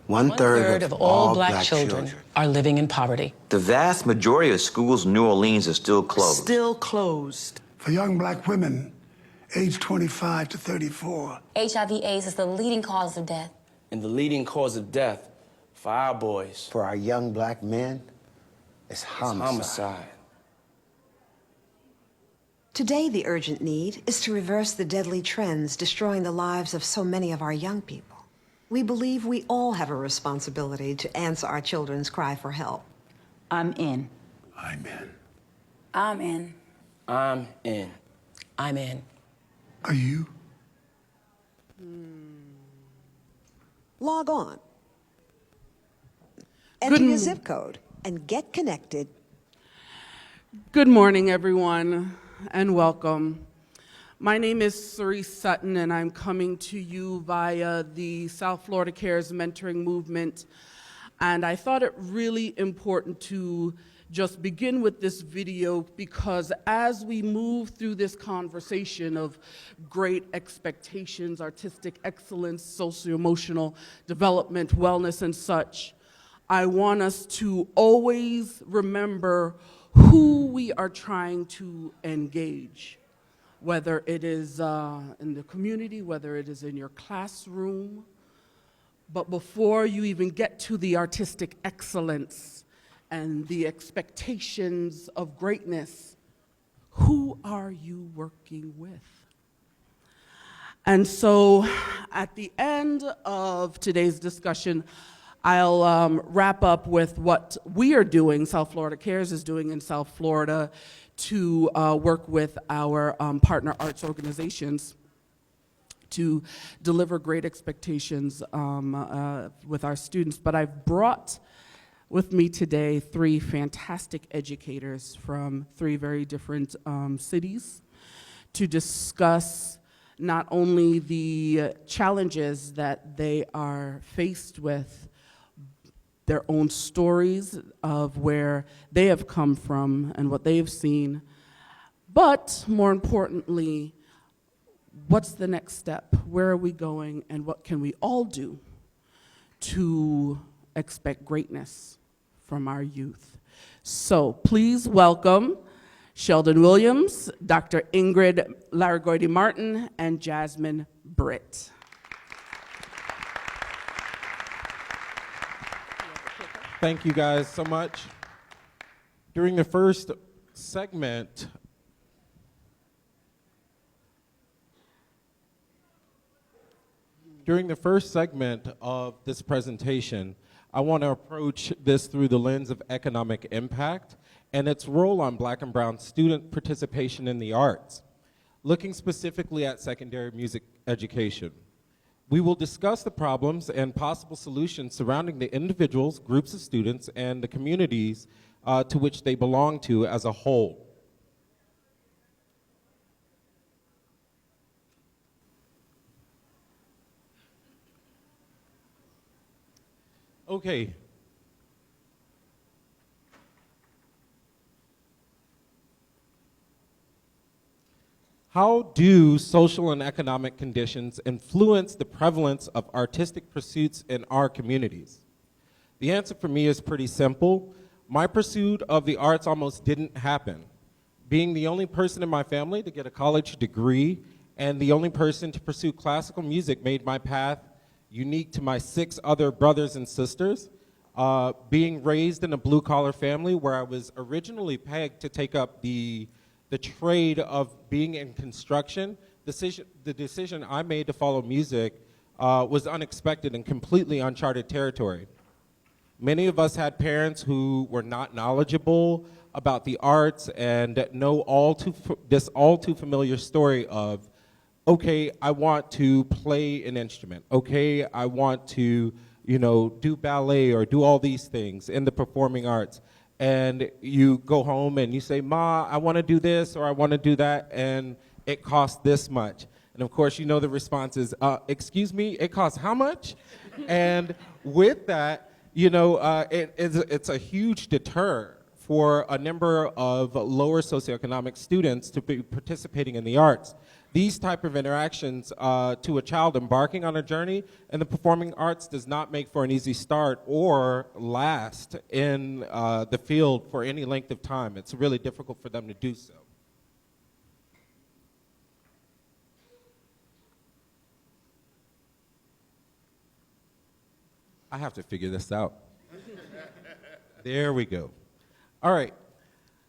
One-third of all black children are living in poverty. The vast majority of schools in New Orleans are still closed. Still closed. For young black women, age 25 to 34. HIV/AIDS is the leading cause of death. And the leading cause of death for our boys. For our young black men, it's homicide. Today, the urgent need is to reverse the deadly trends destroying the lives of so many of our young people. We believe we all have a responsibility to answer our children's cry for help. I'm in. I'm in. I'm in. I'm in. I'm in. Are you? Log on. Enter your zip code and get connected. Good morning, everyone, and welcome. My name is Cerise Sutton, and I'm coming to you via the South Florida Cares Mentoring Movement. And I thought it really important to just begin with this video because as we move through this conversation of great expectations, artistic excellence, socio-emotional development, wellness, and such, I want us to always remember who we are trying to engage, whether it is in the community, whether it is in your classroom. But before you even get to the artistic excellence and the expectations of greatness, who are you working with? And so at the end of today's discussion, I'll wrap up with what we are doing, South Florida Cares is doing in South Florida to work with our partner arts organizations to deliver great expectations with our students. But I've brought with me today three fantastic educators from three very different cities to discuss not only the challenges that they are faced with, their own stories of where they have come from and what they've seen, but more importantly, what's the next step? Where are we going, and what can we all do to expect greatness from our youth? So please welcome Cheldon Williams, Dr. Ingrid Larragoity-Martin, and Jasmin Britt. Thank you guys so much. During the first segment, of this presentation, I want to approach this through the lens of economic impact and its role on Black and Brown student participation in the arts, looking specifically at secondary music education. We will discuss the problems and possible solutions surrounding the individuals, groups of students, and the communities to which they belong to as a whole. Okay. How do social and economic conditions influence the prevalence of artistic pursuits in our communities? The answer for me is pretty simple. My pursuit of the arts almost didn't happen. Being the only person in my family to get a college degree and the only person to pursue classical music made my path unique to my 6 other brothers and sisters. Being raised in a blue-collar family where I was originally pegged to take up the trade of being in construction, the decision I made to follow music was unexpected and completely uncharted territory. Many of us had parents who were not knowledgeable about the arts and know this all too familiar story of, okay, I want to play an instrument. Okay, I want to, do ballet or do all these things in the performing arts. And you go home and you say, Ma, I want to do this or I want to do that, and it costs this much. And of course, the response is, excuse me, it costs how much? And with that, it's a huge deter for a number of lower socioeconomic students to be participating in the arts. these type of interactions to a child embarking on a journey in the performing arts does not make for an easy start or last in the field for any length of time. It's really difficult for them to do so. I have to figure this out. There we go. All right.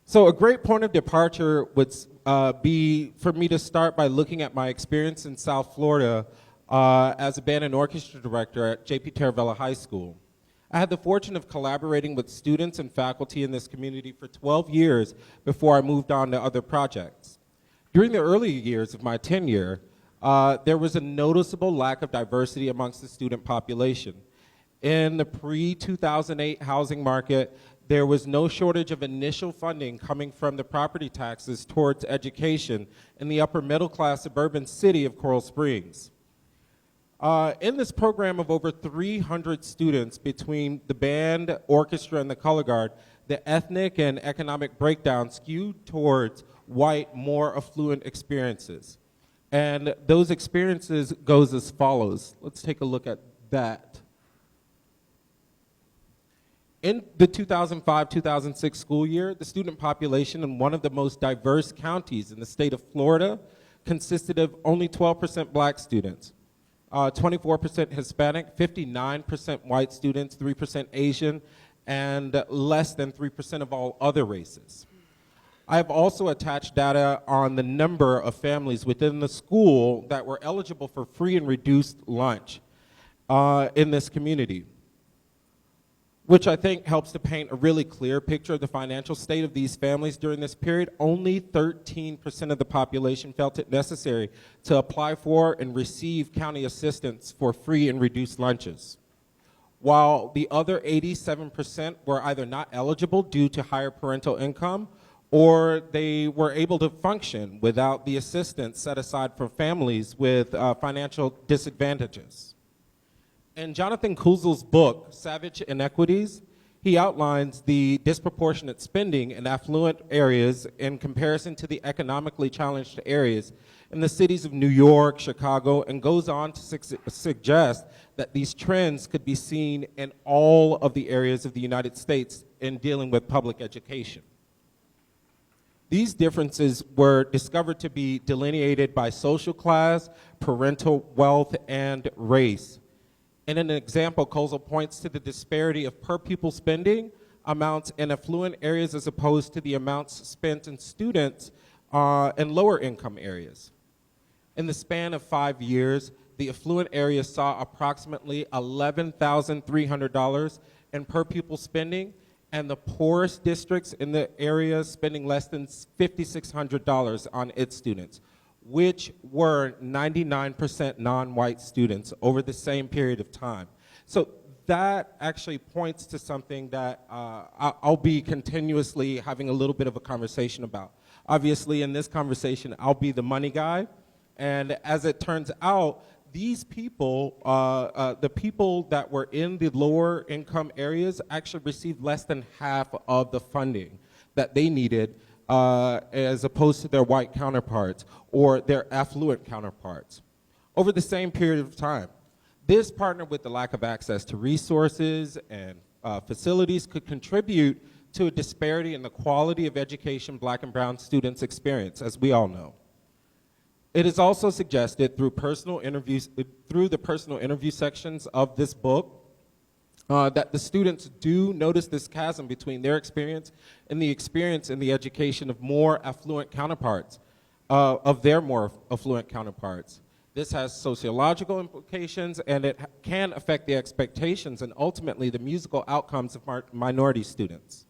So a great point of departure would be for me to start by looking at my experience in South Florida as a band and orchestra director at J.P. Taravella High School. I had the fortune of collaborating with students and faculty in this community for 12 years before I moved on to other projects. During the early years of my tenure, there was a noticeable lack of diversity amongst the student population. In the pre-2008 housing market, there was no shortage of initial funding coming from the property taxes towards education in the upper middle class suburban city of Coral Springs. In this program of over 300 students between the band, orchestra, and the color guard, the ethnic and economic breakdown skewed towards white, more affluent experiences. And those experiences goes as follows. Let's take a look at that. In the 2005-2006 school year, the student population in one of the most diverse counties in the state of Florida consisted of only 12% black students, 24% Hispanic, 59% white students, 3% Asian, and less than 3% of all other races. I have also attached data on the number of families within the school that were eligible for free and reduced lunch in this community, which I think helps to paint a really clear picture of the financial state of these families during this period. Only 13% of the population felt it necessary to apply for and receive county assistance for free and reduced lunches, while the other 87% were either not eligible due to higher parental income or they were able to function without the assistance set aside for families with financial disadvantages. In Jonathan Kuzel's book, Savage Inequities, he outlines the disproportionate spending in affluent areas in comparison to the economically challenged areas in the cities of New York, Chicago, and goes on to suggest that these trends could be seen in all of the areas of the United States in dealing with public education. These differences were discovered to be delineated by social class, parental wealth, and race. In an example, Kuzel points to the disparity of per pupil spending amounts in affluent areas as opposed to the amounts spent in students in lower income areas. In the span of 5 years, the affluent areas saw approximately $11,300 in per pupil spending, and the poorest districts in the area spending less than $5,600 on its students, which were 99% non-white students over the same period of time. So that actually points to something that I'll be continuously having a little bit of a conversation about. Obviously, in this conversation, I'll be the money guy, and as it turns out, these people, the people that were in the lower income areas actually received less than half of the funding that they needed as opposed to their white counterparts or their affluent counterparts over the same period of time. This, partnered with the lack of access to resources and facilities, could contribute to a disparity in the quality of education black and brown students experience, as we all know. It is also suggested through personal interviews, through the personal interview sections of this book, that the students do notice this chasm between their experience and the experience in the education of more affluent counterparts, of their more affluent counterparts. This has sociological implications, and it can affect the expectations and ultimately the musical outcomes of minority students.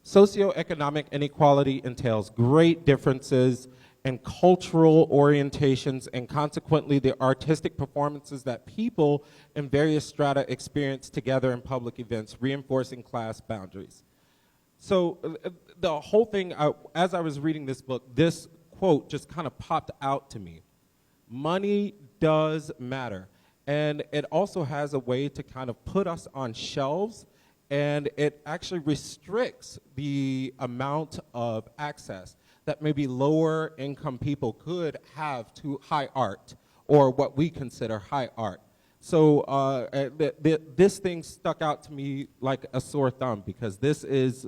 Socioeconomic inequality entails great differences in cultural orientations and consequently the artistic performances that people in various strata experience together in public events, reinforcing class boundaries. So the whole thing, as I was reading this book, this quote just kind of popped out to me. Money does matter. And it also has a way to kind of put us on shelves and it actually restricts the amount of access that maybe lower income people could have to high art, or what we consider high art. So this thing stuck out to me like a sore thumb, because this is,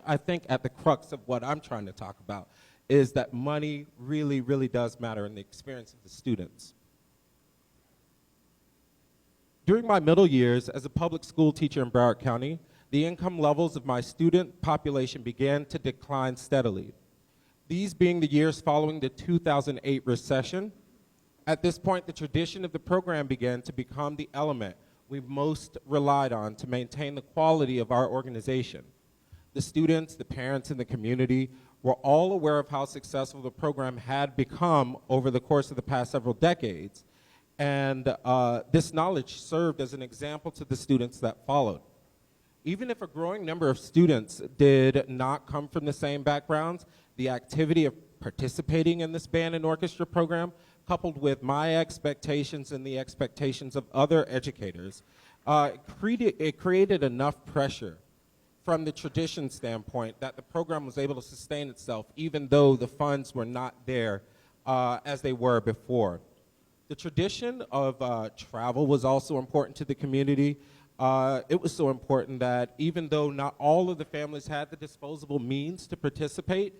I think, at the crux of what I'm trying to talk about, is that money really, really does matter in the experience of the students. During my middle years as a public school teacher in Broward County, the income levels of my student population began to decline steadily. These being the years following the 2008 recession. At this point, the tradition of the program began to become the element we most relied on to maintain the quality of our organization. The students, the parents, and the community were all aware of how successful the program had become over the course of the past several decades, and this knowledge served as an example to the students that followed. Even if a growing number of students did not come from the same backgrounds, the activity of participating in this band and orchestra program, coupled with my expectations and the expectations of other educators, it created enough pressure from the tradition standpoint that the program was able to sustain itself even though the funds were not there as they were before. The tradition of travel was also important to the community. It was so important that even though not all of the families had the disposable means to participate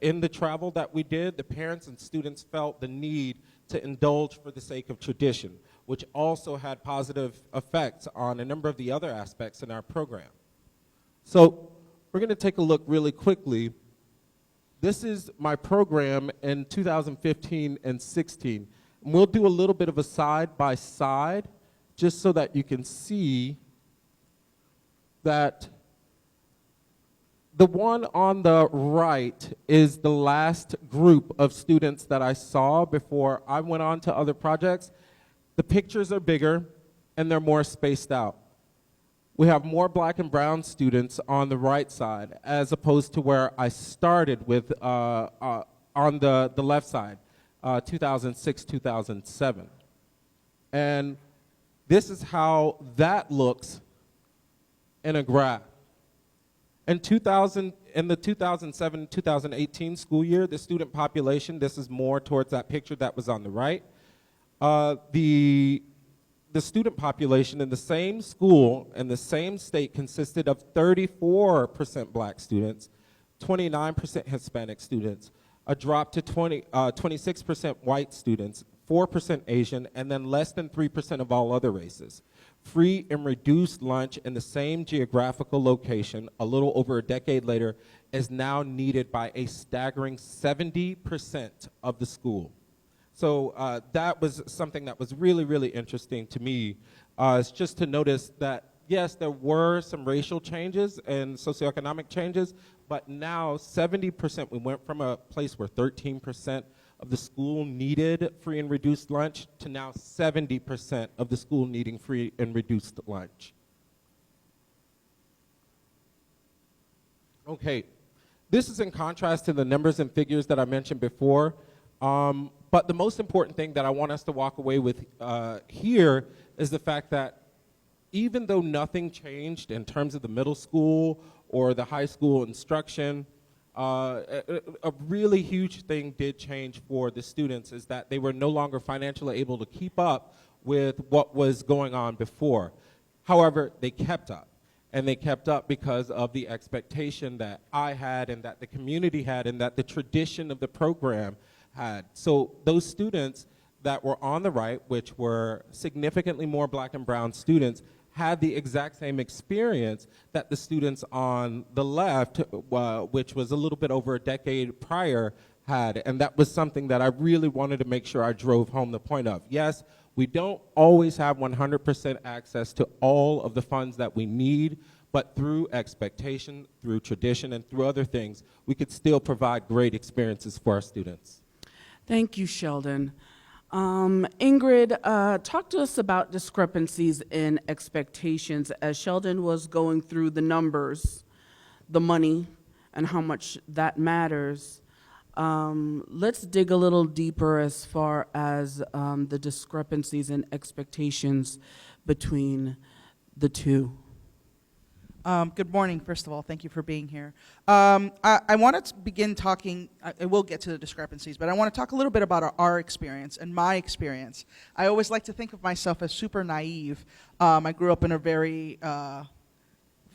in the travel that we did, the parents and students felt the need to indulge for the sake of tradition, which also had positive effects on a number of the other aspects in our program. So we're going to take a look really quickly. This is my program in 2015 and 16. And we'll do a little bit of a side-by-side just so that you can see that the one on the right is the last group of students that I saw before I went on to other projects. The pictures are bigger and they're more spaced out. We have more black and brown students on the right side as opposed to where I started with on the left side, 2006, 2007. And this is how that looks in a graph. In the 2007-2018 school year, the student population, this is more towards that picture that was on the right, the student population in the same school in the same state consisted of 34% black students, 29% Hispanic students, a drop to 26% white students, 4% Asian, and then less than 3% of all other races. Free and reduced lunch in the same geographical location a little over a decade later is now needed by a staggering 70% of the school. So that was something that was really, really interesting to me. It's just to notice that, yes, there were some racial changes and socioeconomic changes, but now 70%, we went from a place where 13% of the school needed free and reduced lunch to now 70% of the school needing free and reduced lunch. Okay, this is in contrast to the numbers and figures that I mentioned before, but the most important thing that I want us to walk away with here is the fact that even though nothing changed in terms of the middle school or the high school instruction, a really huge thing did change for the students, is that they were no longer financially able to keep up with what was going on before. However, they kept up, and they kept up because of the expectation that I had and that the community had and that the tradition of the program had. So those students that were on the right, which were significantly more black and brown students, had the exact same experience that the students on the left, which was a little bit over a decade prior, had. And that was something that I really wanted to make sure I drove home the point of. Yes, we don't always have 100% access to all of the funds that we need, but through expectation, through tradition, and through other things, we could still provide great experiences for our students. Thank you, Cheldon. Ingrid, talk to us about discrepancies in expectations as Cheldon was going through the numbers, the money, and how much that matters. Let's dig a little deeper as far as the discrepancies in expectations between the two. Good morning, first of all. Thank you for being here. I want to begin talking, I will get to the discrepancies, but I want to talk a little bit about our experience and my experience. I always like to think of myself as super naive. I grew up in a very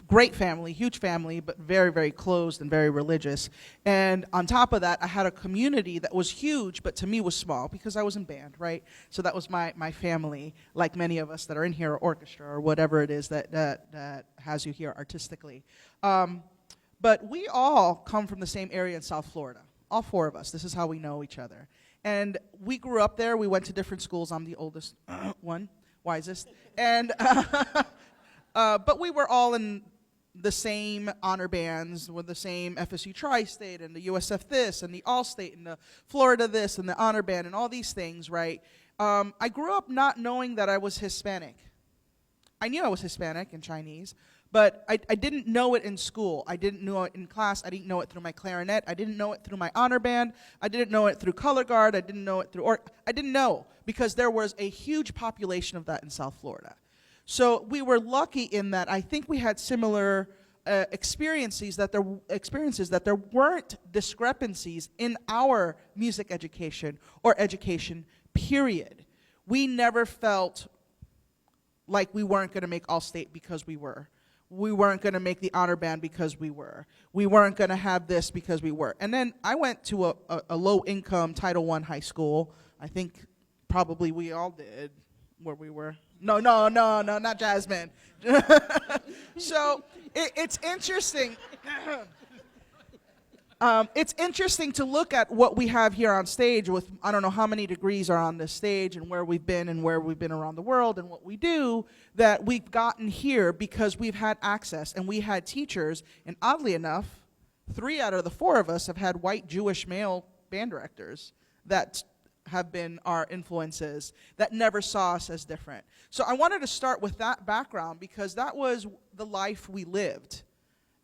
great family, huge family, but very, very closed and very religious. And on top of that, I had a community that was huge, but to me was small because I was in band, right? So that was my family, like many of us that are in here, or orchestra, or whatever it is that has you here artistically. But we all come from the same area in South Florida, all four of us. This is how we know each other. And we grew up there. We went to different schools. I'm the oldest one, wisest. And but we were all in the same honor bands, with the same FSU Tri-State and the USF this and the All-State and the Florida this and the honor band and all these things, right? I grew up not knowing that I was Hispanic. I knew I was Hispanic and Chinese, but I didn't know it in school. I didn't know it in class. I didn't know it through my clarinet. I didn't know it through my honor band. I didn't know it through color guard. I didn't know it through I didn't know because there was a huge population of that in South Florida. So we were lucky in that I think we had similar experiences that there weren't discrepancies in our music education or education, period. We never felt like we weren't going to make All-State because we were. We weren't going to make the honor band because we were. We weren't going to have this because we were. And then I went to a low-income Title I high school. I think probably we all did where we were. No, not Jasmin. So it's interesting. It's interesting to look at what we have here on stage with, I don't know how many degrees are on this stage and where we've been around the world and what we do, that we've gotten here because we've had access and we had teachers, and oddly enough, 3 out of the 4 of us have had white Jewish male band directors that have been our influences that never saw us as different. So I wanted to start with that background because that was the life we lived,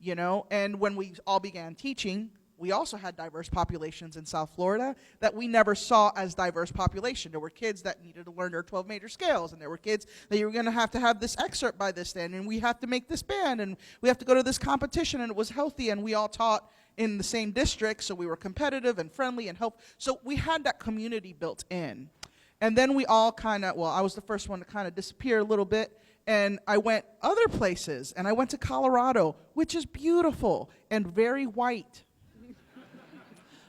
you know, and when we all began teaching, we also had diverse populations in South Florida that we never saw as diverse population. There were kids that needed to learn their 12 major scales, and there were kids that you were going to have this excerpt by this then, and we have to make this band, and we have to go to this competition, and it was healthy, and we all taught in the same district, so we were competitive and friendly and help. So we had that community built in. And then we all kind of, well, I was the first one to kind of disappear a little bit, and I went other places, and I went to Colorado, which is beautiful and very white.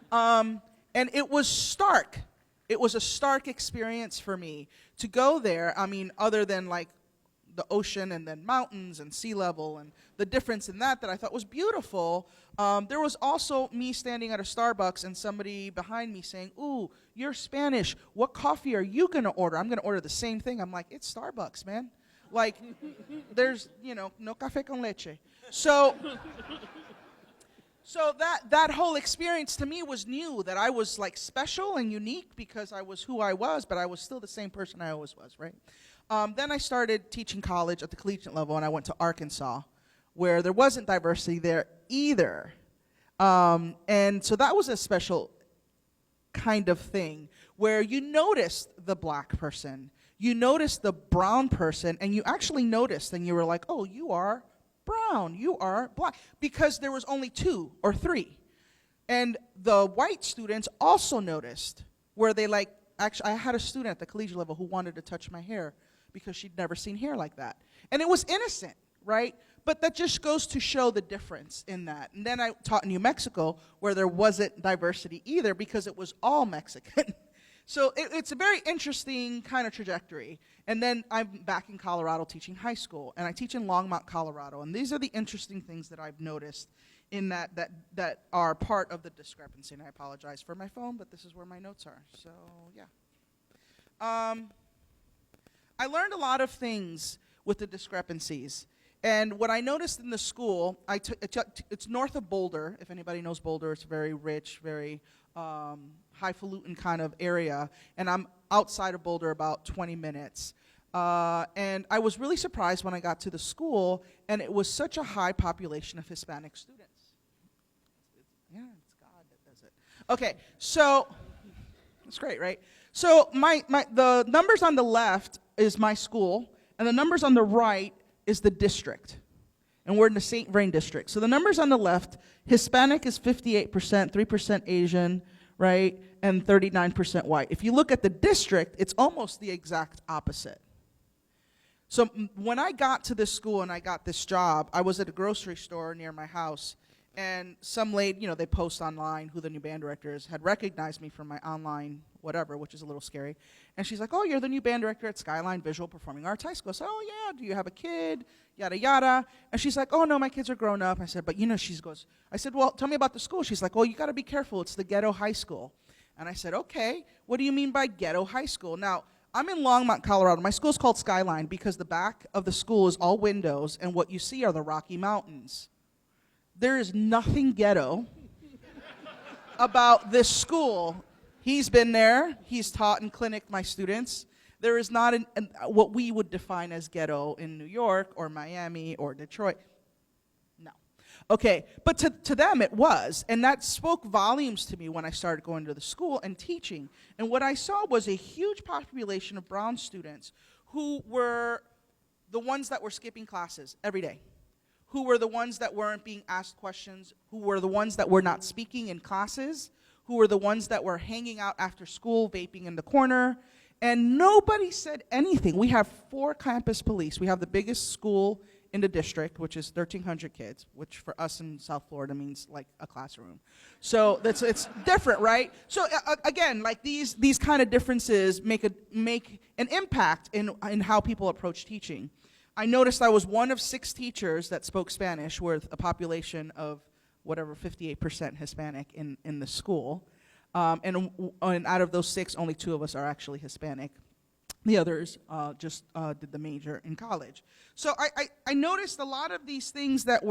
And it was stark. It was a stark experience for me to go there. I mean, other than like the ocean and then mountains and sea level and the difference in that I thought was beautiful. There was also me standing at a Starbucks and somebody behind me saying, "Ooh, you're Spanish. What coffee are you going to order?" I'm going to order the same thing. I'm like, it's Starbucks, man. Like, there's, you know, no café con leche. So that whole experience to me was new, that I was like special and unique because I was who I was, but I was still the same person I always was, right? Then I started teaching college at the collegiate level, and I went to Arkansas, where there wasn't diversity there either. And so that was a special kind of thing, where you noticed the black person, you noticed the brown person, and you actually noticed, and you were like, oh, you are brown, you are black, because there was only 2 or 3. And the white students also noticed, where they like, actually, I had a student at the collegiate level who wanted to touch my hair because she'd never seen hair like that. And it was innocent, right? But that just goes to show the difference in that. And then I taught in New Mexico, where there wasn't diversity either because it was all Mexican. So it's a very interesting kind of trajectory. And then I'm back in Colorado teaching high school, and I teach in Longmont, Colorado. And these are the interesting things that I've noticed in that are part of the discrepancy. And I apologize for my phone, but this is where my notes are. So, yeah. I learned a lot of things with the discrepancies. And what I noticed in the school, it's north of Boulder. If anybody knows Boulder, it's a very rich, very highfalutin kind of area. And I'm outside of Boulder about 20 minutes. And I was really surprised when I got to the school, and it was such a high population of Hispanic students. Yeah, it's God that does it. Okay, so it's great, right? So the numbers on the left is my school, and the numbers on the right is the district. and we're in the St. Vrain district. So the numbers on the left, Hispanic is 58%, 3% Asian, right, and 39% white. If you look at the district, it's almost the exact opposite. So when I got to this school and I got this job, I was at a grocery store near my house, and some lady, you know, they post online who the new band director is, had recognized me from my online whatever, which is a little scary. And she's like, oh, you're the new band director at Skyline Visual Performing Arts High School. I said, oh, yeah, do you have a kid? Yada, yada. And she's like, oh, no, my kids are grown up. I said, but, you know, I said, well, tell me about the school. She's like, well, you got to be careful. It's the ghetto high school. And I said, okay, what do you mean by ghetto high school? Now, I'm in Longmont, Colorado. My school's called Skyline because the back of the school is all windows, and what you see are the Rocky Mountains. There is nothing ghetto about this school. He's been there. He's taught and clinicked my students. There is not what we would define as ghetto in New York or Miami or Detroit. No. Okay, but to them it was, and that spoke volumes to me when I started going to the school and teaching. And what I saw was a huge population of brown students who were the ones that were skipping classes every day, who were the ones that weren't being asked questions, who were the ones that were not speaking in classes, who were the ones that were hanging out after school, vaping in the corner, and nobody said anything. We have 4 campus police. We have the biggest school in the district, which is 1,300 kids, which for us in South Florida means like a classroom. So it's different, right? So again, like these kind of differences make an impact in how people approach teaching. I noticed I was one of 6 teachers that spoke Spanish with a population of whatever, 58% Hispanic in the school. And out of those 6, only 2 of us are actually Hispanic. The others just did the major in college. So I noticed a lot of these things that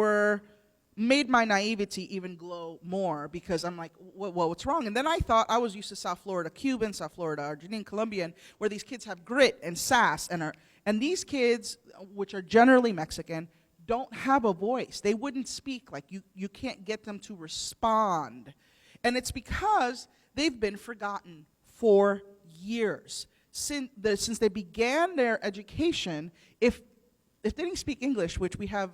made my naivety even glow more, because I'm like, what's wrong? And then I thought, I was used to South Florida, Cuban, South Florida, Argentine, Colombian, where these kids have grit and sass, and these kids, which are generally Mexican, don't have a voice. They wouldn't speak. Like, you can't get them to respond. And it's because they've been forgotten for years. Since they began their education, if they didn't speak English, which we have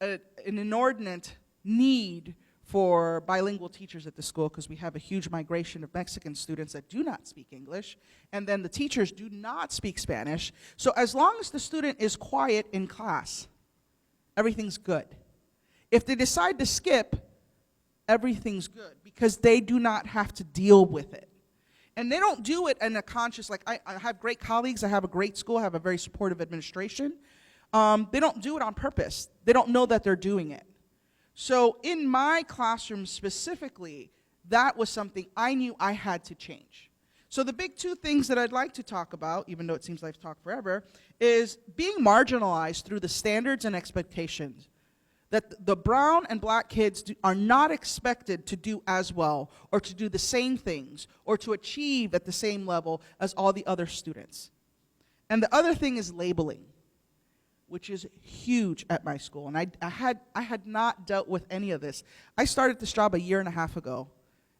an inordinate need for bilingual teachers at the school, because we have a huge migration of Mexican students that do not speak English, and then the teachers do not speak Spanish. So as long as the student is quiet in class, everything's good. If they decide to skip, everything's good, because they do not have to deal with it. And they don't do it in a conscious, like, I have great colleagues, I have a great school, I have a very supportive administration. They don't do it on purpose. They don't know that they're doing it. So in my classroom specifically, that was something I knew I had to change. So the big 2 things that I'd like to talk about, even though it seems like I've talked forever, is being marginalized through the standards and expectations that the brown and black kids are not expected to do as well, or to do the same things, or to achieve at the same level as all the other students. And the other thing is labeling, which is huge at my school. And I had not dealt with any of this. I started this job a year and a half ago,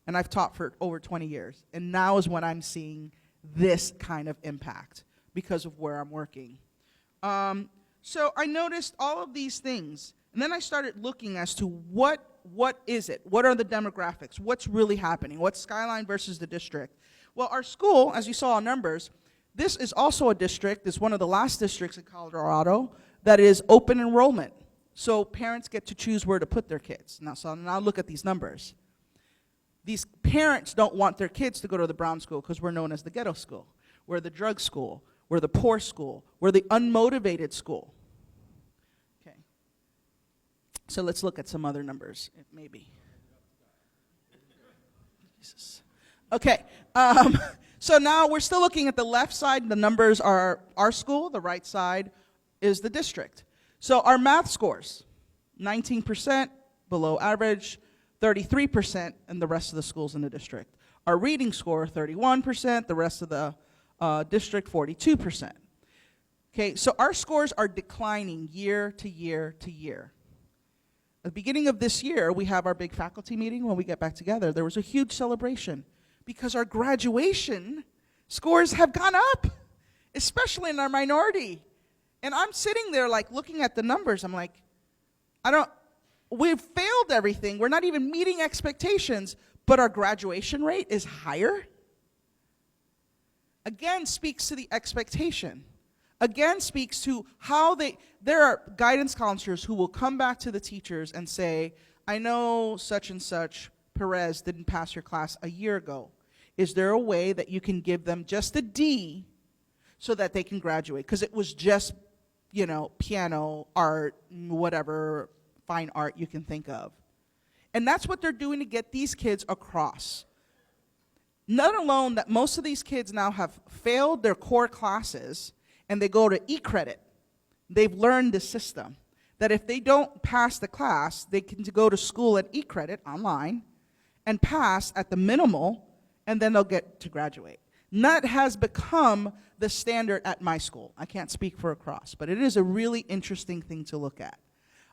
and I've taught for over 20 years. And now is when I'm seeing this kind of impact because of where I'm working. So I noticed all of these things. And then I started looking as to what is it? What are the demographics? What's really happening? What's Skyline versus the district? Well, our school, as you saw in numbers, this is also a district. It's one of the last districts in Colorado that is open enrollment. So parents get to choose where to put their kids. Now look at these numbers. These parents don't want their kids to go to the brown school because we're known as the ghetto school. We're the drug school. We're the poor school. We're the unmotivated school. So let's look at some other numbers, maybe. Jesus. Okay, so now we're still looking at the left side. The numbers are our school. The right side is the district. So our math scores, 19% below average, 33% in the rest of the schools in the district. Our reading score, 31%, the rest of the district, 42%. Okay, so our scores are declining year to year to year. At the beginning of this year, we have our big faculty meeting. When we get back together, there was a huge celebration because our graduation scores have gone up, especially in our minority. And I'm sitting there like looking at the numbers. I'm like, we've failed everything. We're not even meeting expectations, but our graduation rate is higher. Again, speaks to the expectation. Again, speaks to how there are guidance counselors who will come back to the teachers and say, I know such and such, Perez, didn't pass your class a year ago. Is there a way that you can give them just a D so that they can graduate? Because it was just, piano, art, whatever, fine art you can think of. And that's what they're doing to get these kids across. Not alone that most of these kids now have failed their core classes and they go to e-credit. They've learned the system that if they don't pass the class, they can go to school at e-credit online and pass at the minimal, and then they'll get to graduate. And that has become the standard at my school. I can't speak for across, but it is a really interesting thing to look at.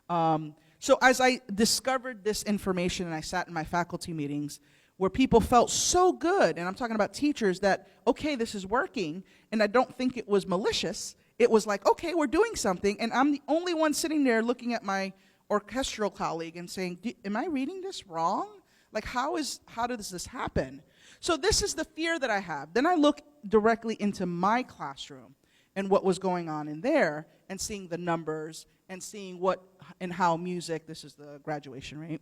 So as I discovered this information and I sat in my faculty meetings where people felt so good, and I'm talking about teachers, that, okay, this is working, and I don't think it was malicious. It was like, okay, we're doing something, and I'm the only one sitting there looking at my orchestral colleague and saying, am I reading this wrong? Like, how does this happen? So this is the fear that I have. Then I look directly into my classroom and what was going on in there, and seeing the numbers, and seeing what and how music, this is the graduation rate.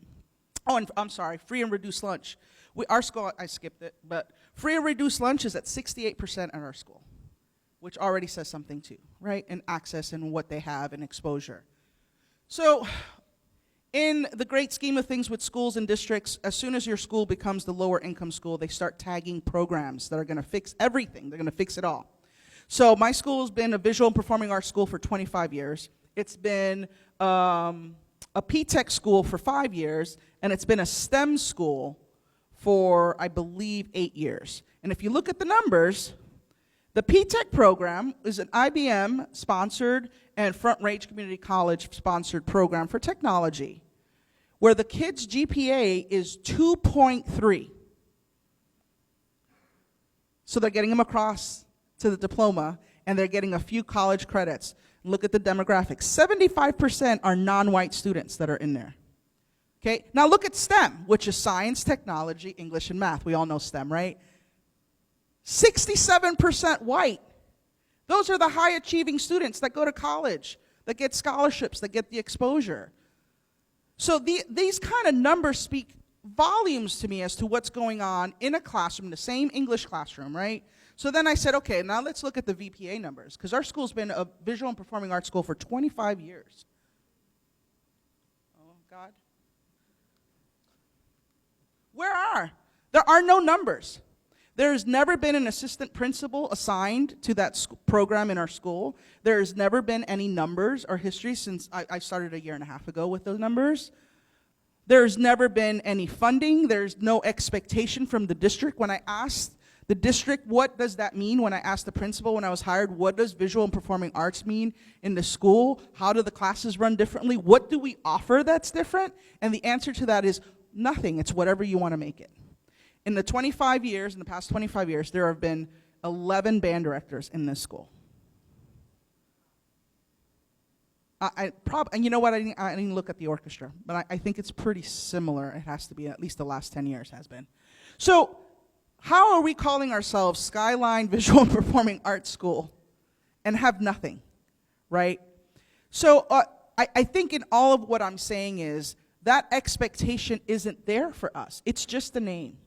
Oh, and I'm sorry, free and reduced lunch. Our school, I skipped it, but free and reduced lunch is at 68% at our school, which already says something too, right? And access and what they have and exposure. So in the great scheme of things with schools and districts, as soon as your school becomes the lower income school, they start tagging programs that are gonna fix everything. They're gonna fix it all. So my school's been a visual and performing arts school for 25 years. It's been a P-Tech school for 5 years, and it's been a STEM school for, I believe, 8 years. And if you look at the numbers, the P-Tech program is an IBM-sponsored and Front Range Community College-sponsored program for technology, where the kids' GPA is 2.3. So they're getting them across to the diploma, and they're getting a few college credits. Look at the demographics. 75% are non-white students that are in there. Okay, now look at STEM, which is science, technology, English, and math. We all know STEM, right? 67% white. Those are the high-achieving students that go to college, that get scholarships, that get the exposure. So these kind of numbers speak volumes to me as to what's going on in a classroom, the same English classroom, right? So then I said, okay, now let's look at the VPA numbers, because our school's been a visual and performing arts school for 25 years. Oh, God. There are no numbers. There's never been an assistant principal assigned to that program in our school. There's never been any numbers or history since I started a year and a half ago with those numbers. There's never been any funding. There's no expectation from the district. When I asked the district, what does that mean? When I asked the principal when I was hired, what does visual and performing arts mean in the school? How do the classes run differently? What do we offer that's different? And the answer to that is nothing. It's whatever you want to make it. In the past 25 years, there have been 11 band directors in this school. And you know what, I didn't look at the orchestra, but I think it's pretty similar. It has to be, at least the last 10 years has been. So how are we calling ourselves Skyline Visual and Performing Arts School and have nothing, right? So I think in all of what I'm saying is that expectation isn't there for us. It's just a name.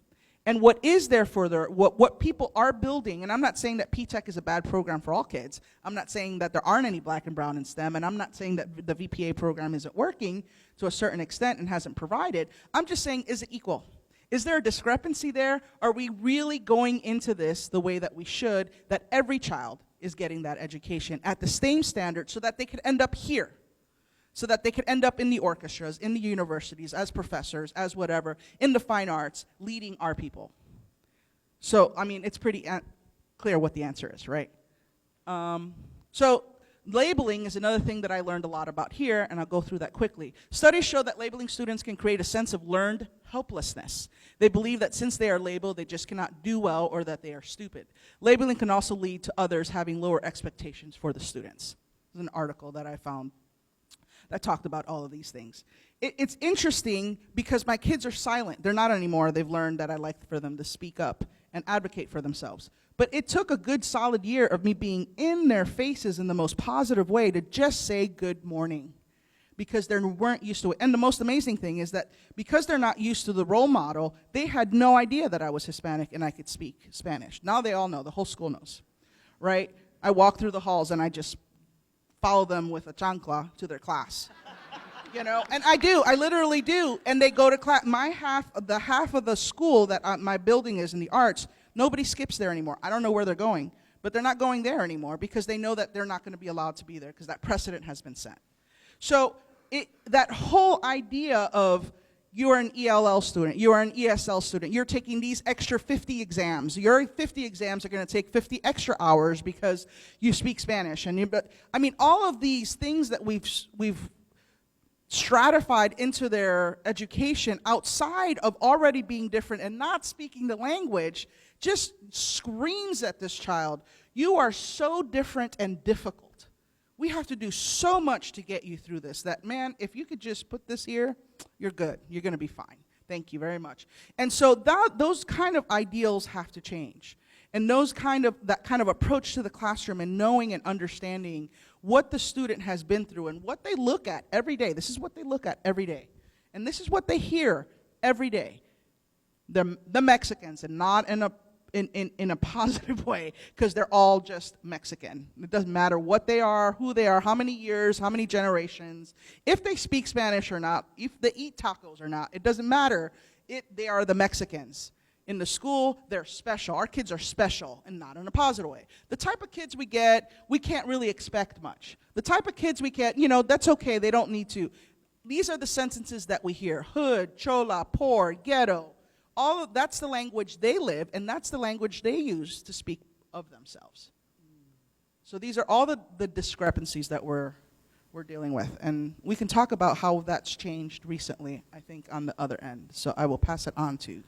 And what is there for what people are building, and I'm not saying that P-Tech is a bad program for all kids. I'm not saying that there aren't any black and brown in STEM, and I'm not saying that the VPA program isn't working to a certain extent and hasn't provided. I'm just saying, is it equal? Is there a discrepancy there? Are we really going into this the way that we should, that every child is getting that education at the same standard so that they could end up here? So that they could end up in the orchestras, in the universities, as professors, as whatever, in the fine arts, leading our people. So, I mean, it's pretty clear what the answer is, right? So, labeling is another thing that I learned a lot about here, and I'll go through that quickly. Studies show that labeling students can create a sense of learned helplessness. They believe that since they are labeled, they just cannot do well or that they are stupid. Labeling can also lead to others having lower expectations for the students. This is an article that I found. that talked about all of these things. It's interesting because my kids are silent. They're not anymore. They've learned that I like for them to speak up and advocate for themselves. But it took a good solid year of me being in their faces in the most positive way to just say good morning, because they weren't used to it. And the most amazing thing is that because they're not used to the role model, they had no idea that I was Hispanic and I could speak Spanish. Now they all know, the whole school knows, right? I walk through the halls and I just follow them with a chancla to their class. You know, and I literally do. And they go to class. The half of the school that my building is in the arts, nobody skips there anymore. I don't know where they're going, but they're not going there anymore because they know that they're not going to be allowed to be there because that precedent has been set. So that whole idea of you're an ELL student, you're an ESL student, you're taking these extra 50 exams. Your 50 exams are going to take 50 extra hours because you speak Spanish. But I mean, all of these things that we've stratified into their education outside of already being different and not speaking the language just screams at this child, you are so different and difficult. We have to do so much to get you through this that, man, if you could just put this here, you're good. You're going to be fine. Thank you very much. And so those kind of ideals have to change. And that kind of approach to the classroom and knowing and understanding what the student has been through and what they look at every day. This is what they look at every day. And this is what they hear every day. The Mexicans, and not in a positive way, because they're all just Mexican. It doesn't matter what they are, who they are, how many years, how many generations, if they speak Spanish or not, if they eat tacos or not, it doesn't matter. They are the Mexicans. In the school, they're special. Our kids are special, and not in a positive way. The type of kids we get, we can't really expect much. The type of kids we get, that's okay, they don't need to. These are the sentences that we hear: hood, chola, poor, ghetto. That's the language they live, and that's the language they use to speak of themselves. So these are all the discrepancies that we're dealing with. And we can talk about how that's changed recently, I think, on the other end. So I will pass it on to.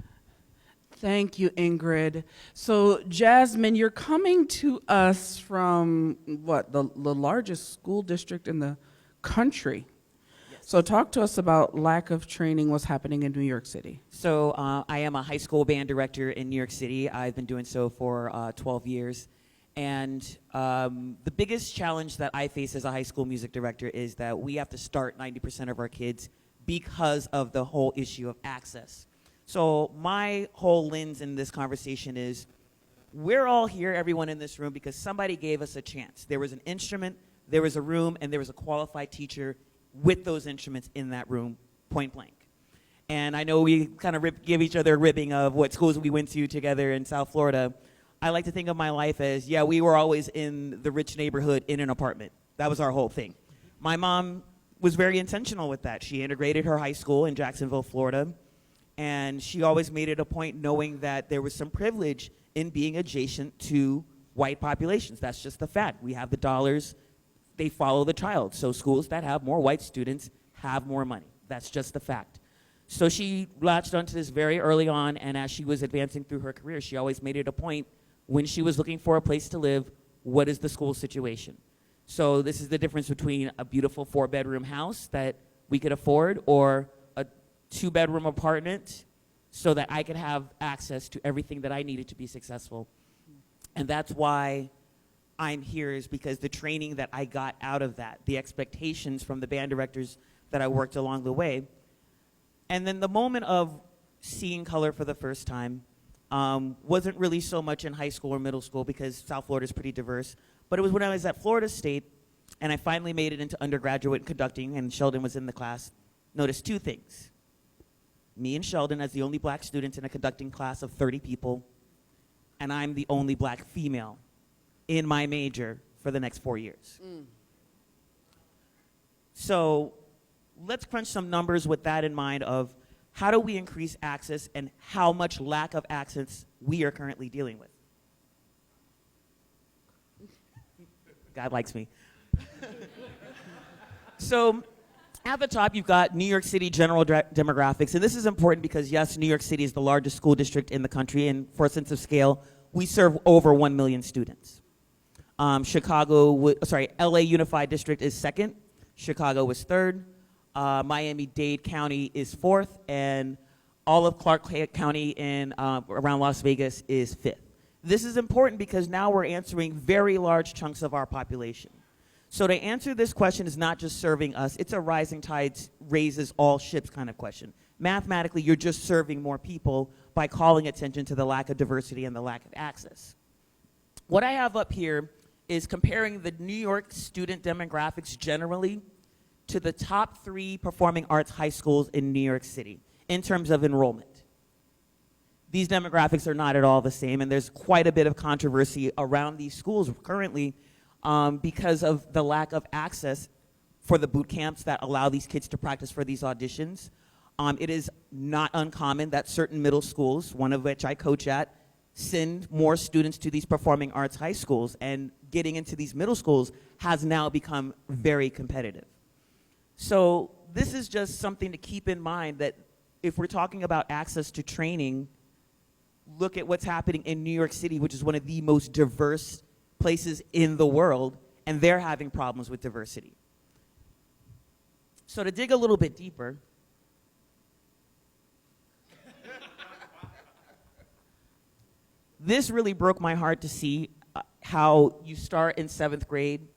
Thank you, Ingrid. So, Jasmin, you're coming to us from, the largest school district in the country. Yes. So talk to us about lack of training, what's happening in New York City. So I am a high school band director in New York City. I've been doing so for 12 years. And the biggest challenge that I face as a high school music director is that we have to start 90% of our kids because of the whole issue of access. So my whole lens in this conversation is we're all here, everyone in this room, because somebody gave us a chance. There was an instrument, there was a room, and there was a qualified teacher with those instruments in that room, point blank. And I know we kind of give each other a ribbing of what schools we went to together in South Florida. I like to think of my life as, we were always in the rich neighborhood in an apartment. That was our whole thing. My mom was very intentional with that. She integrated her high school in Jacksonville, Florida. And she always made it a point knowing that there was some privilege in being adjacent to white populations. That's just the fact. We have the dollars, they follow the child. So schools that have more white students have more money. That's just the fact. So she latched onto this very early on, and as she was advancing through her career, she always made it a point when she was looking for a place to live, what is the school situation? So this is the difference between a beautiful 4-bedroom house that we could afford or 2-bedroom apartment so that I could have access to everything that I needed to be successful. And that's why I'm here, is because the training that I got out of that, the expectations from the band directors that I worked along the way, and then the moment of seeing color for the first time wasn't really so much in high school or middle school because South Florida is pretty diverse, but it was when I was at Florida State and I finally made it into undergraduate conducting and Cheldon was in the class. Noticed 2 things. Me and Cheldon as the only black students in a conducting class of 30 people, and I'm the only black female in my major for the next 4 years. So let's crunch some numbers with that in mind of how do we increase access and how much lack of access we are currently dealing with. God likes me. So at the top, you've got New York City general demographics, and this is important because, yes, New York City is the largest school district in the country, and for a sense of scale, we serve over 1 million students. LA Unified District is second. Chicago was third, Miami-Dade County is fourth, and all of Clark County in around Las Vegas is fifth. This is important because now we're answering very large chunks of our population. So to answer this question is not just serving us, it's a rising tide raises all ships kind of question. Mathematically, you're just serving more people by calling attention to the lack of diversity and the lack of access. What I have up here is comparing the New York student demographics generally to the top 3 performing arts high schools in New York City in terms of enrollment. These demographics are not at all the same, and there's quite a bit of controversy around these schools currently because of the lack of access for the boot camps that allow these kids to practice for these auditions. It is not uncommon that certain middle schools, one of which I coach at, send more students to these performing arts high schools, and getting into these middle schools has now become very competitive. So this is just something to keep in mind, that if we're talking about access to training, look at what's happening in New York City, which is one of the most diverse places in the world, and they're having problems with diversity. So to dig a little bit deeper, this really broke my heart to see how you start in 7th grade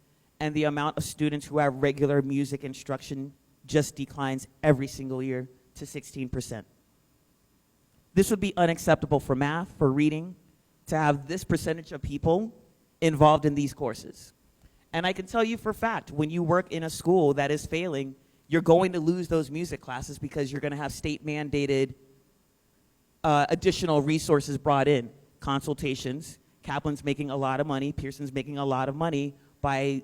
and the amount of students who have regular music instruction just declines every single year to 16%. This would be unacceptable for math, for reading, to have this percentage of people involved in these courses. And I can tell you for a fact, when you work in a school that is failing, you're going to lose those music classes because you're going to have state-mandated additional resources brought in. Consultations, Kaplan's making a lot of money, Pearson's making a lot of money by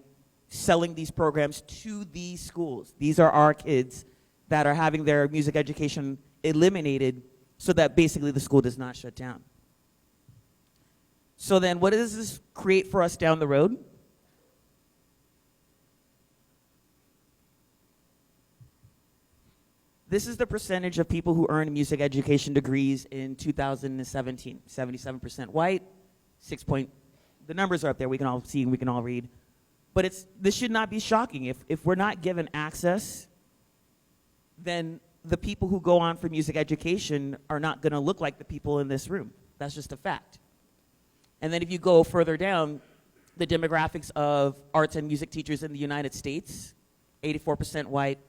selling these programs to these schools. These are our kids that are having their music education eliminated so that basically the school does not shut down. So then what does this create for us down the road? This is the percentage of people who earned music education degrees in 2017. 77% white, the numbers are up there, we can all see and we can all read. But this should not be shocking. If we're not given access, then the people who go on for music education are not gonna look like the people in this room. That's just a fact. And then if you go further down, the demographics of arts and music teachers in the United States, 84% white,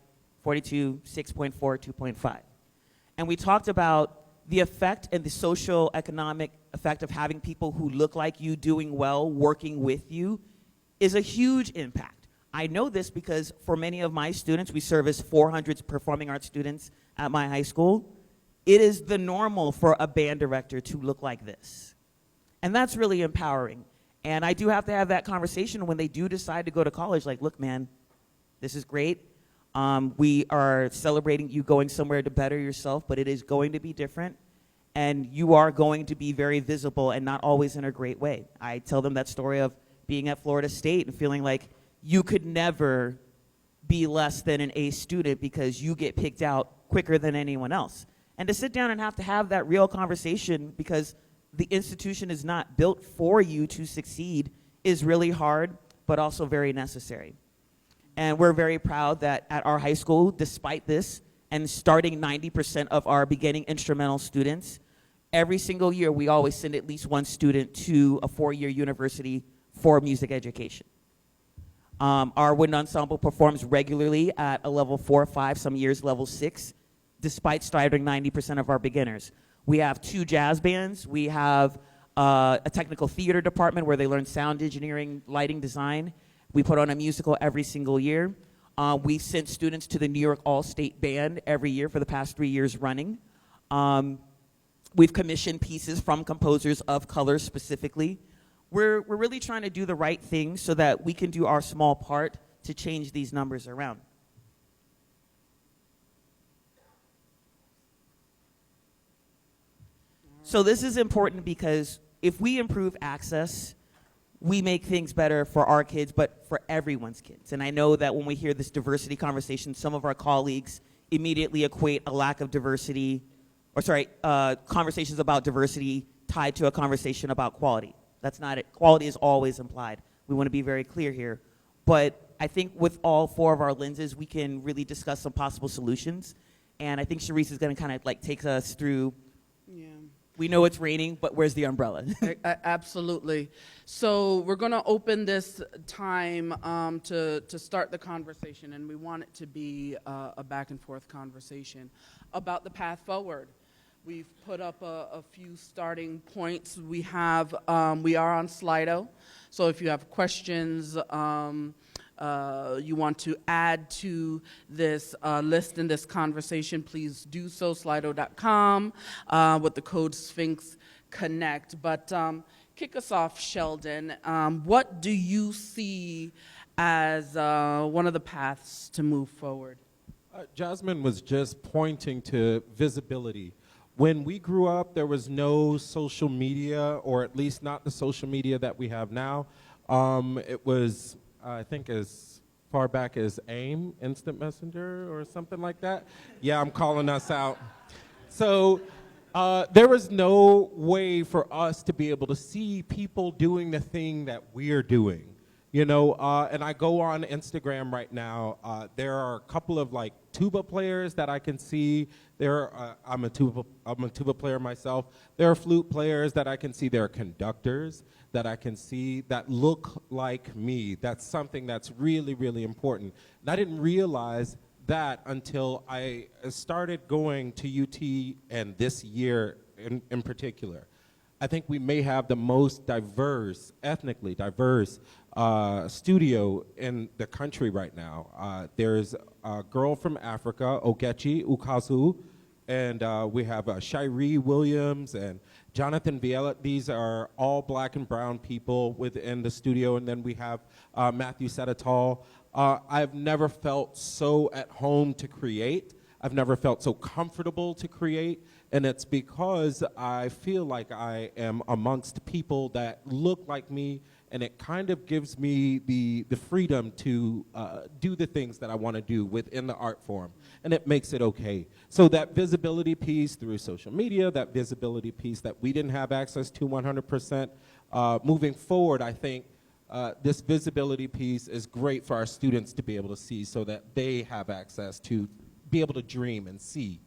42, 6.4, 2.5. And we talked about the effect and the social economic effect of having people who look like you doing well, working with you, is a huge impact. I know this because for many of my students, we service 400 performing arts students at my high school. It is the normal for a band director to look like this. And that's really empowering. And I do have to have that conversation when they do decide to go to college, like, look, man, this is great. We are celebrating you going somewhere to better yourself, but it is going to be different. And you are going to be very visible and not always in a great way. I tell them that story of being at Florida State and feeling like you could never be less than an A student because you get picked out quicker than anyone else. And to sit down and have that real conversation because the institution is not built for you to succeed is really hard, but also very necessary. And we're very proud that at our high school, despite this, and starting 90% of our beginning instrumental students, every single year we always send at least one student to a 4-year university for music education. Our wind ensemble performs regularly at a level 4 or 5, some years level 6, despite starting 90% of our beginners. We have 2 jazz bands. We have a technical theater department where they learn sound engineering, lighting design. We put on a musical every single year. We sent students to the New York All-State Band every year for the past 3 years running. We've commissioned pieces from composers of color specifically. We're really trying to do the right thing so that we can do our small part to change these numbers around. So this is important because if we improve access, we make things better for our kids, but for everyone's kids. And I know that when we hear this diversity conversation, some of our colleagues immediately equate a lack of diversity, conversations about diversity tied to a conversation about quality. That's not it. Quality is always implied. We want to be very clear here. But I think with all 4 of our lenses, we can really discuss some possible solutions. And I think Cerise is going to kind of like take us through. Yeah. We know it's raining, but where's the umbrella? Absolutely. So we're going to open this time to start the conversation, and we want it to be a back and forth conversation about the path forward. We've put up a few starting points. We are on Slido, so if you have questions, you want to add to this list in this conversation, please do so, slido.com with the code SphinxConnect. But kick us off, Cheldon. What do you see as one of the paths to move forward? Jasmin was just pointing to visibility. When we grew up, there was no social media, or at least not the social media that we have now. It was, I think, as far back as AIM, Instant Messenger, or something like that. Yeah, I'm calling us out. So there was no way for us to be able to see people doing the thing that we're doing. You know, and I go on Instagram right now. There are a couple of like tuba players that I can see. I'm a tuba player myself. There are flute players that I can see. There are conductors that I can see that look like me. That's something that's really, really important. And I didn't realize that until I started going to UT, and this year in particular. I think we may have the most diverse, ethnically diverse studio in the country right now. There's a girl from Africa, Ogechi Ukazu, and we have Shiree Williams and Jonathan Viela. These are all black and brown people within the studio, and then we have Matthew Setatal. I've never felt so at home to create. I've never felt so comfortable to create. And it's because I feel like I am amongst people that look like me, and it kind of gives me the freedom to do the things that I want to do within the art form, and it makes it okay. So that visibility piece through social media, that visibility piece that we didn't have access to 100%, moving forward, I think this visibility piece is great for our students to be able to see so that they have access to be able to dream and see.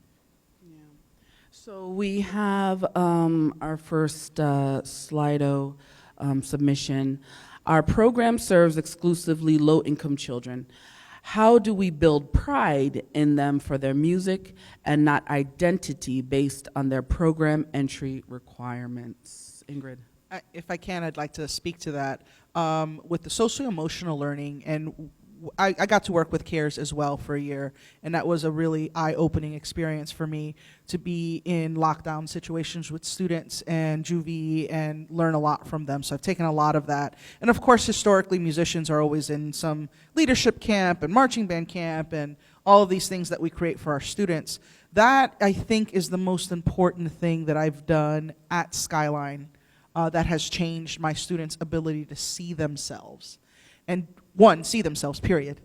So we have our first Slido submission. Our program serves exclusively low-income children. How do we build pride in them for their music and not identity based on their program entry requirements? Ingrid. If I can, I'd like to speak to that. With the socio-emotional learning, and I got to work with CARES as well for a year, and that was a really eye-opening experience for me to be in lockdown situations with students and juvie and learn a lot from them. So I've taken a lot of that. And of course, historically, musicians are always in some leadership camp and marching band camp and all of these things that we create for our students. That, I think, is the most important thing that I've done at Skyline that has changed my students' ability to see themselves. And one, see themselves, period.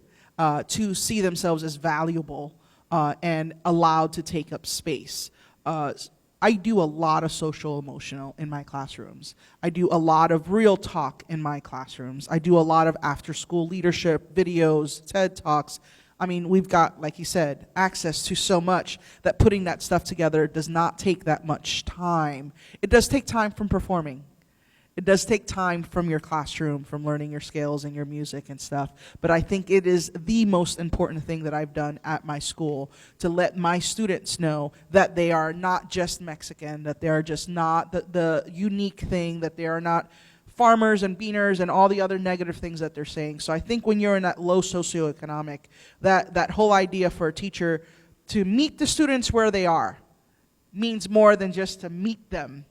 Two, see themselves as valuable and allowed to take up space. I do a lot of social emotional in my classrooms. I do a lot of real talk in my classrooms. I do a lot of after-school leadership videos, TED Talks. I mean, we've got, like you said, access to so much that putting that stuff together does not take that much time. It does take time from performing. It does take time from your classroom, from learning your scales and your music and stuff. But I think it is the most important thing that I've done at my school to let my students know that they are not just Mexican, that they are just not the unique thing, that they are not farmers and beaners and all the other negative things that they're saying. So I think when you're in that low socioeconomic, that whole idea for a teacher to meet the students where they are means more than just to meet them.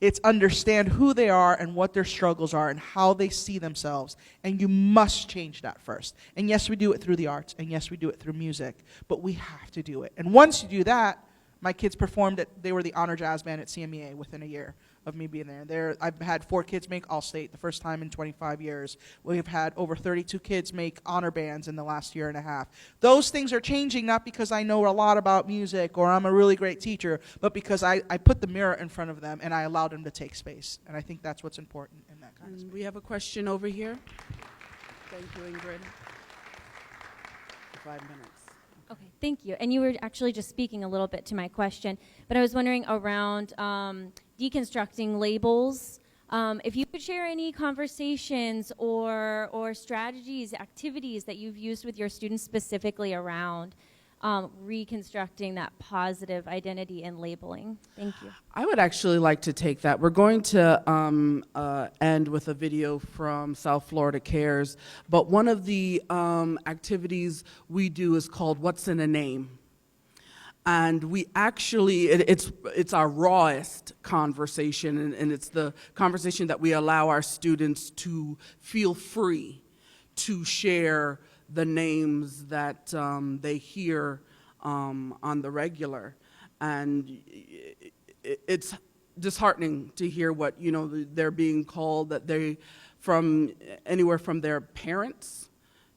It's understand who they are and what their struggles are and how they see themselves. And you must change that first. And yes, we do it through the arts. And yes, we do it through music. But we have to do it. And once you do that, my kids performed they were the honor jazz band at CMEA within a year of me being there. I've had 4 kids make All-State, the first time in 25 years. We've had over 32 kids make honor bands in the last year and a half. Those things are changing not because I know a lot about music or I'm a really great teacher, but because I put the mirror in front of them and I allowed them to take space. And I think that's what's important in that kind of space. We have a question over here. Thank you, Ingrid. 5 minutes. Okay, thank you. And you were actually just speaking a little bit to my question, but I was wondering around deconstructing labels. If you could share any conversations or strategies, activities that you've used with your students specifically around reconstructing that positive identity and labeling. Thank you. I would actually like to take that. We're going to end with a video from South Florida Cares, but one of the activities we do is called What's in a Name? And we actually, it's our rawest conversation, and it's the conversation that we allow our students to feel free to share the names that they hear on the regular. And it's disheartening to hear what, they're being called, that they, from anywhere from their parents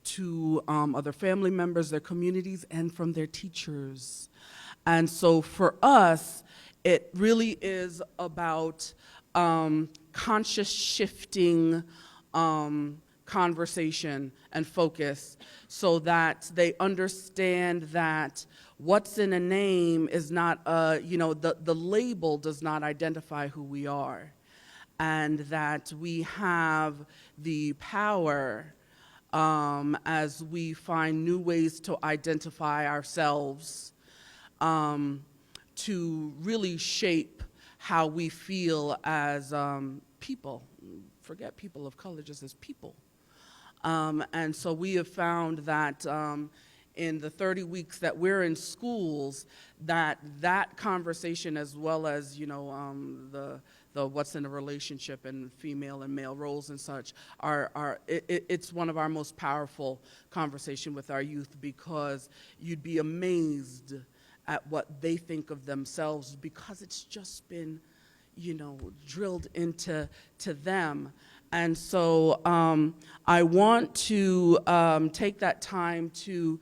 to other family members, their communities, and from their teachers. And so for us, it really is about conscious shifting conversation and focus so that they understand that what's in a name is not, the label does not identify who we are, and that we have the power as we find new ways to identify ourselves to really shape how we feel as people. Forget people of color, just as people. And so we have found that in the 30 weeks that we're in schools, that conversation, as well as the what's in a relationship and female and male roles and such, it's one of our most powerful conversation with our youth, because you'd be amazed at what they think of themselves, because it's just been, drilled into them. And so I want to take that time to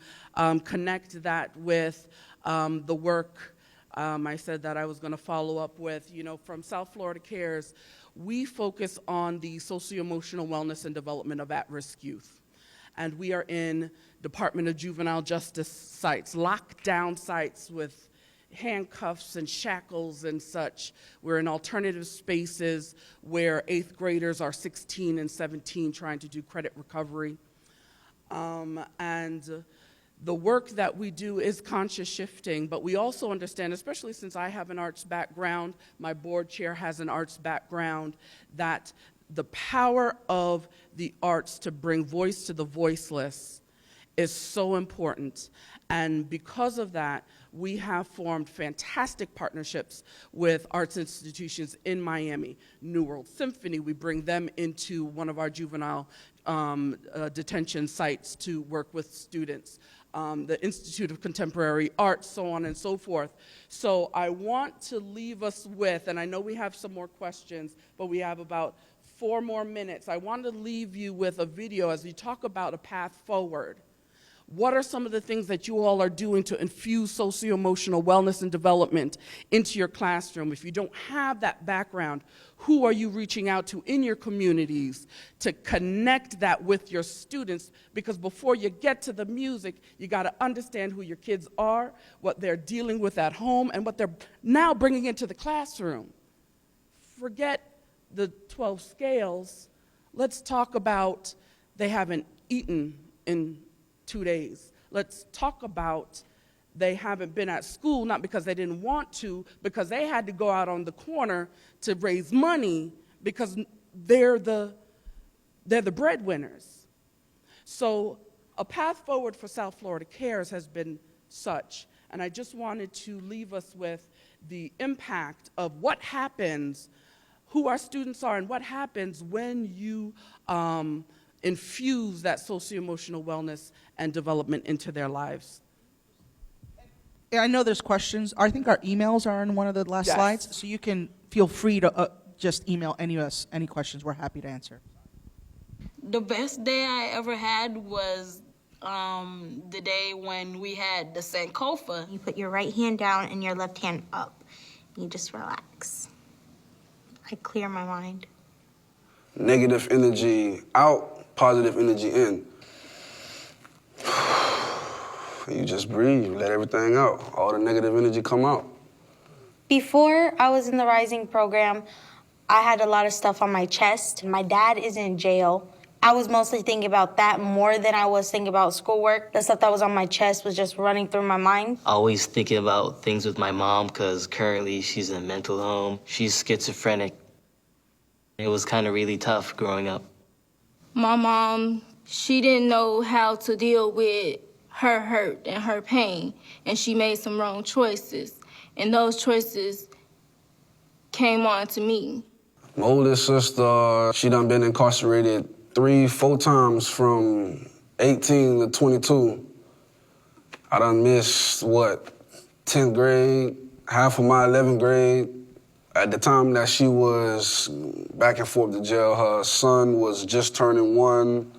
connect that with the work I said that I was going to follow up with. From South Florida Cares, we focus on the socio-emotional wellness and development of at-risk youth. And we are in Department of Juvenile Justice sites, lockdown sites with handcuffs and shackles and such. We're in alternative spaces where 8th graders are 16 and 17 trying to do credit recovery. And the work that we do is conscious shifting, but we also understand, especially since I have an arts background, my board chair has an arts background, that the power of the arts to bring voice to the voiceless is so important. And because of that, we have formed fantastic partnerships with arts institutions in Miami. New World Symphony, we bring them into one of our juvenile detention sites to work with students. The Institute of Contemporary Art, so on and so forth. So I want to leave us with, and I know we have some more questions, but we have about 4 more minutes. I want to leave you with a video as we talk about a path forward. What are some of the things that you all are doing to infuse socio-emotional wellness and development into your classroom? If you don't have that background, who are you reaching out to in your communities to connect that with your students? Because before you get to the music, you got to understand who your kids are, what they're dealing with at home, and what they're now bringing into the classroom. Forget the 12 scales. Let's talk about they haven't eaten in 2 days. Let's talk about they haven't been at school, not because they didn't want to, because they had to go out on the corner to raise money because they're the breadwinners. So a path forward for South Florida Cares has been such, and I just wanted to leave us with the impact of what happens, who our students are, and what happens when you infuse that socio-emotional wellness and development into their lives. I know there's questions. I think our emails are in one of the last slides, so you can feel free to just email any questions. We're happy to answer. The best day I ever had was the day when we had the Sankofa. You put your right hand down and your left hand up. You just relax. I clear my mind. Negative energy out, positive energy in. You just breathe, let everything out. All the negative energy come out. Before I was in the Rising program, I had a lot of stuff on my chest. My dad is in jail. I was mostly thinking about that more than I was thinking about schoolwork. The stuff that was on my chest was just running through my mind. Always thinking about things with my mom because currently she's in a mental home. She's schizophrenic. It was kind of really tough growing up. My mom, she didn't know how to deal with her hurt and her pain, and she made some wrong choices. And those choices came on to me. My oldest sister, she done been incarcerated 3-4 times from 18 to 22. I done missed, 10th grade, half of my 11th grade. At the time that she was back and forth to jail, her son was just turning 1,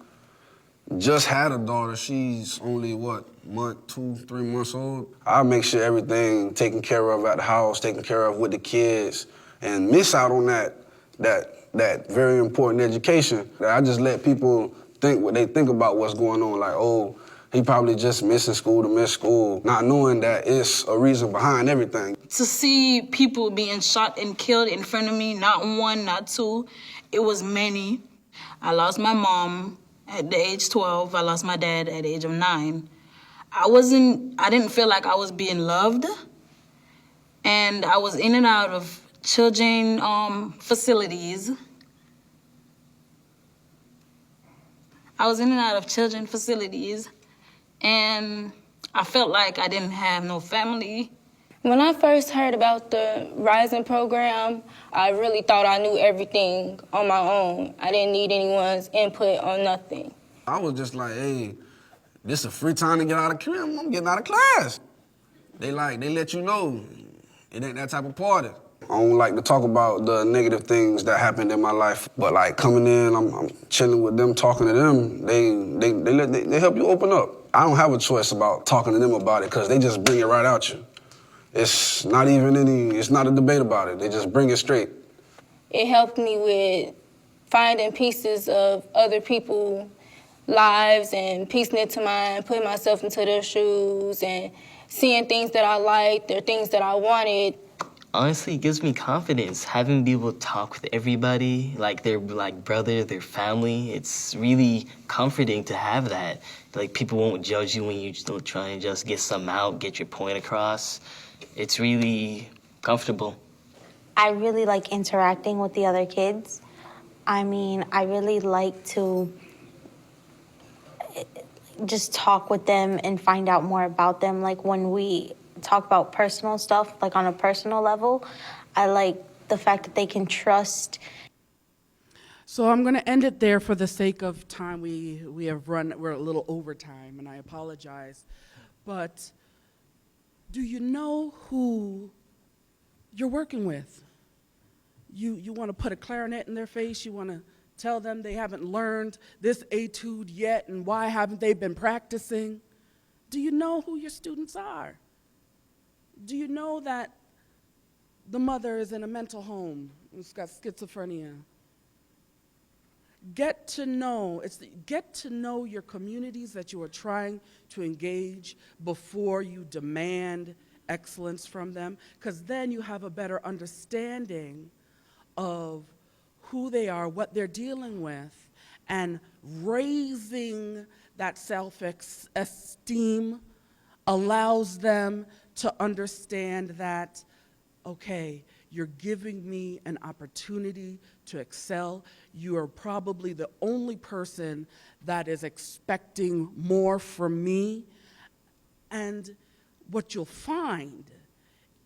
just had a daughter. She's only, 2-3 months old. I make sure everything taken care of at the house, taken care of with the kids, and miss out on that very important education. I just let people think what they think about what's going on, like, oh, he probably just missing school to miss school, not knowing that it's a reason behind everything. To see people being shot and killed in front of me, not 1, not 2, it was many. I lost my mom at the age 12. I lost my dad at the age of 9. I didn't feel like I was being loved. And I was in and out of children facilities. And I felt like I didn't have no family. When I first heard about the Rising program, I really thought I knew everything on my own. I didn't need anyone's input on nothing. I was just like, hey, this is a free time to get out of class. I'm getting out of class. They let you know it ain't that type of party. I don't like to talk about the negative things that happened in my life, but like coming in, I'm chilling with them, talking to them. They help you open up. I don't have a choice about talking to them about it because they just bring it right out you. It's not a debate about it. They just bring it straight. It helped me with finding pieces of other people's lives and piecing it to mine, putting myself into their shoes and seeing things that I liked or things that I wanted. Honestly, it gives me confidence, having be able to talk with everybody, like their brother, their family. It's really comforting to have that. Like, people won't judge you when you still try and just get something out, get your point across. It's really comfortable. I really like interacting with the other kids. I mean, I really like to just talk with them and find out more about them. Like, when we talk about personal stuff, like on a personal level, I like the fact that they can trust. So I'm going to end it there for the sake of time. We have run, we're a little over time, and I apologize. But do you know who you're working with? You want to put a clarinet in their face, you want to tell them they haven't learned this etude yet, and why haven't they been practicing? Do you know who your students are? Do you know that the mother is in a mental home who's got schizophrenia? Get to know your communities that you are trying to engage before you demand excellence from them, because then you have a better understanding of who they are, what they're dealing with, and raising that self-esteem allows them to understand that, okay, you're giving me an opportunity to excel. You are probably the only person that is expecting more from me. And what you'll find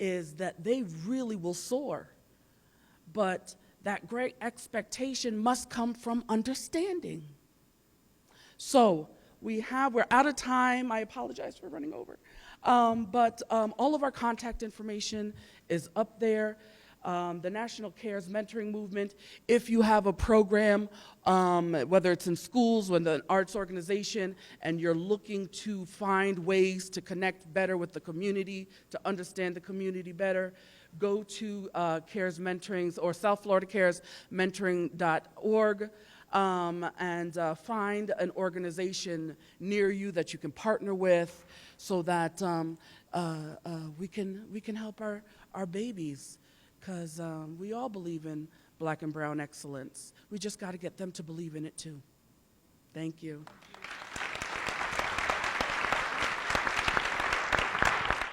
is that they really will soar. But that great expectation must come from understanding. So we're out of time. I apologize for running over. But all of our contact information is up there. The National Cares Mentoring Movement, if you have a program, whether it's in schools, with an arts organization, and you're looking to find ways to connect better with the community, to understand the community better, go to Cares Mentorings or South Florida Cares Mentoring.org. And find an organization near you that you can partner with so that we can help our babies, because we all believe in Black and brown excellence. We just got to get them to believe in it too. Thank you.